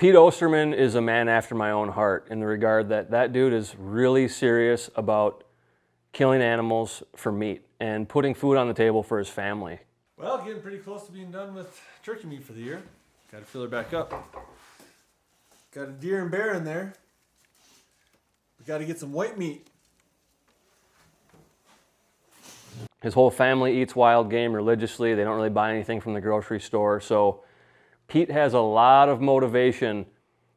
Pete Osterman is a man after my own heart in the regard that that dude is really serious about killing animals for meat and putting food on the table for his family. Well, getting pretty close to being done with turkey meat for the year. Got to fill her back up. Got a deer and bear in there. We got to get some white meat. His whole family eats wild game religiously. They don't really buy anything from the grocery store. So Pete has a lot of motivation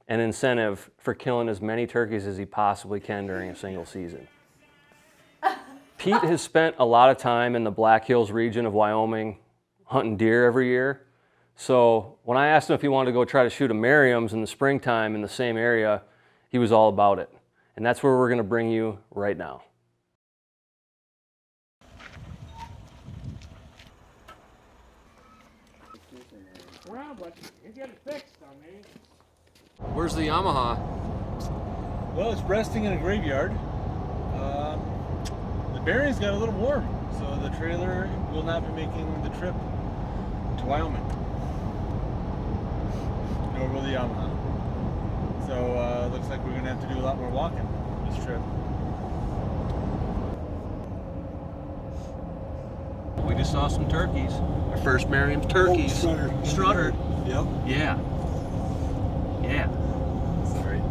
and incentive for killing as many turkeys as he possibly can during a single season. Pete has spent a lot of time in the Black Hills region of Wyoming hunting deer every year. So when I asked him if he wanted to go try to shoot a Merriam's in the springtime in the same area, he was all about it. And that's where we're going to bring you right now. Well, but you get it fixed on me. Where's the Yamaha? Well, it's resting in a graveyard. The bearings got a little warm, so the trailer will not be making the trip to Wyoming. Nor will the Yamaha. So looks like we're going to have to do a lot more walking this trip. We just saw some turkeys. Our first Merriam turkeys. Strutter. Yep. Yeah. Yeah. Sorry.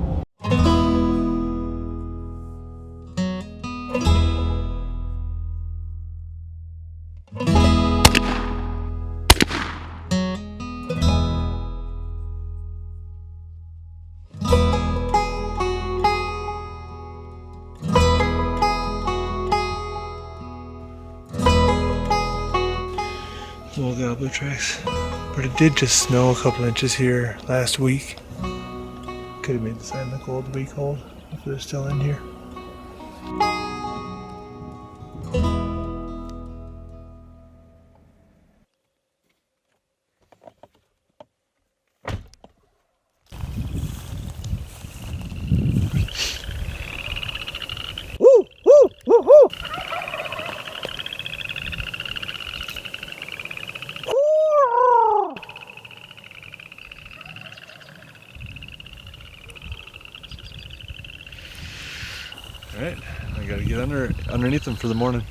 Little gobbler tracks. But it did just snow a couple inches here last week. Could have made the sign look old week old if they're still in here. Woo! Woo! Woo! Woo! Alright, I gotta get underneath them for the morning.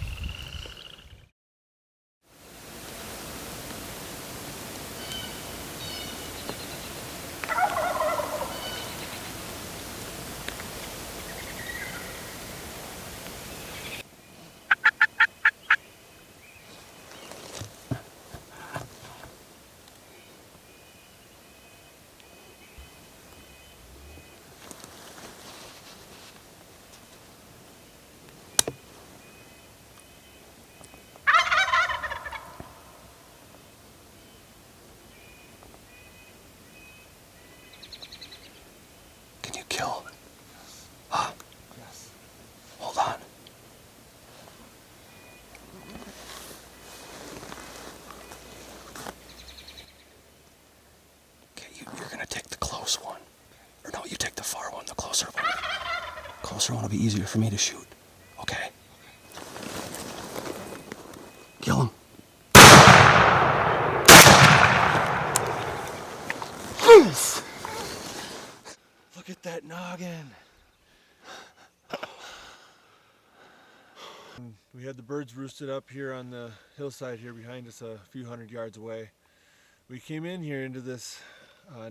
Kill. Huh? Yes. Hold on. Okay, you're gonna take the close one. Or no, you take the far one, the closer one. Closer one will be easier for me to shoot. Okay? Kill him. Yes! Look at that noggin. We had the birds roosted up here on the hillside here behind us a few hundred yards away. We came in here into this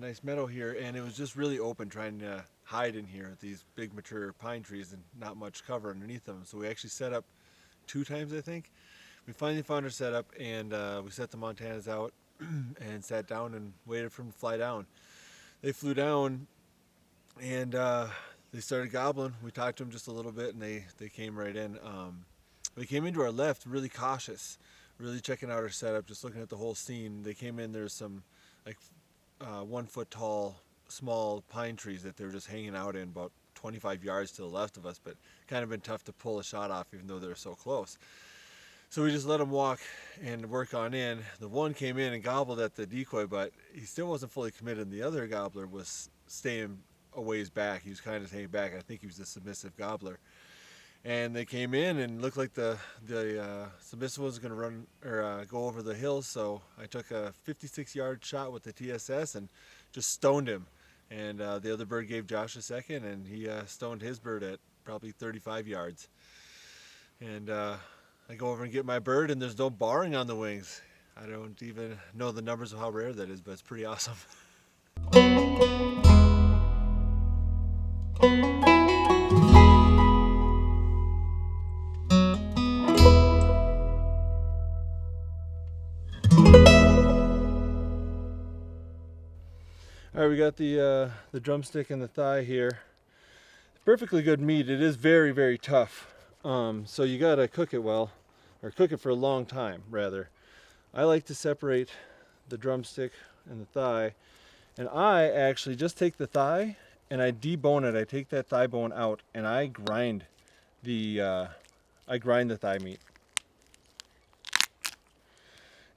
nice meadow here, and it was just really open, trying to hide in here with these big mature pine trees and not much cover underneath them. So we actually set up 2 times, I think. We finally found our setup, and we set the Montanas out and sat down and waited for them to fly down. They flew down, and they started gobbling. We talked to them just a little bit, and they came right in. They came into our left really cautious, really checking out our setup, just looking at the whole scene. They came in, there's some like 1 foot tall small pine trees that they were just hanging out in about 25 yards to the left of us, but kind of been tough to pull a shot off even though they were so close. So we just let them walk and work on in. The one came in and gobbled at the decoy, but he still wasn't fully committed. And the other gobbler was staying a ways back. He was kind of staying back. I think he was a submissive gobbler. And they came in and looked like the submissive was going to run or go over the hill. So I took a 56-yard shot with the TSS and just stoned him. And the other bird gave Josh a second, and he stoned his bird at probably 35 yards. And I go over and get my bird, and there's no barring on the wings. I don't even know the numbers of how rare that is, but it's pretty awesome. All right, we got the drumstick and the thigh here. Perfectly good meat. It is very, very tough. So you gotta cook it well, or cook it for a long time, rather. I like to separate the drumstick and the thigh, and I actually just take the thigh and I debone it. I take that thigh bone out and I grind the thigh meat.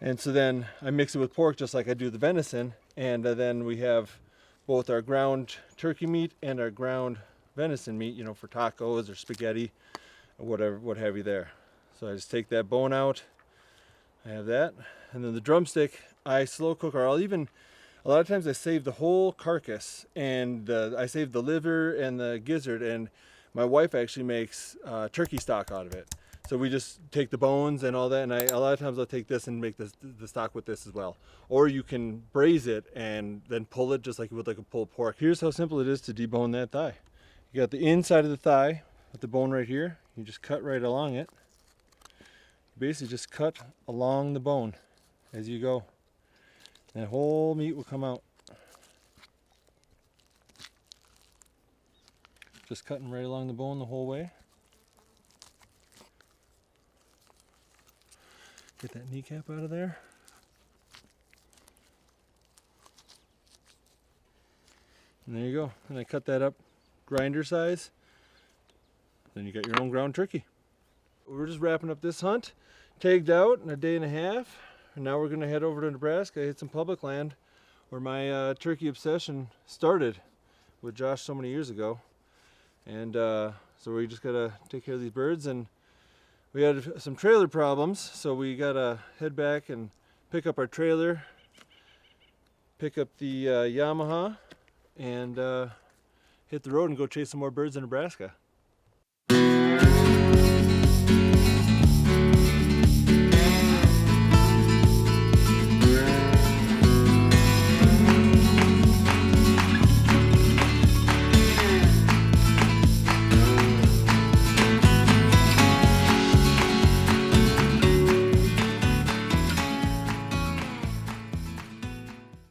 And so then I mix it with pork just like I do the venison, and then we have both our ground turkey meat and our ground venison meat, you know, for tacos or spaghetti or whatever, what have you there. So I just take that bone out. I have that, and then the drumstick I slow cook, or I'll even, a lot of times I save the whole carcass, and I save the liver and the gizzard, and my wife actually makes turkey stock out of it. So we just take the bones and all that, and a lot of times I'll take this and make the stock with this as well. Or you can braise it and then pull it just like you would like a pulled pork. Here's how simple it is to debone that thigh. You got the inside of the thigh with the bone right here. You just cut right along it. Basically just cut along the bone as you go. That whole meat will come out. Just cutting right along the bone the whole way. Get that kneecap out of there. And there you go. And I cut that up grinder size. Then you got your own ground turkey. We're just wrapping up this hunt. Tagged out in a day and a half. And now we're going to head over to Nebraska, hit some public land where my turkey obsession started with Josh so many years ago. And so we just got to take care of these birds, and we had some trailer problems, so we got to head back and pick up our trailer, pick up the Yamaha, and hit the road and go chase some more birds in Nebraska.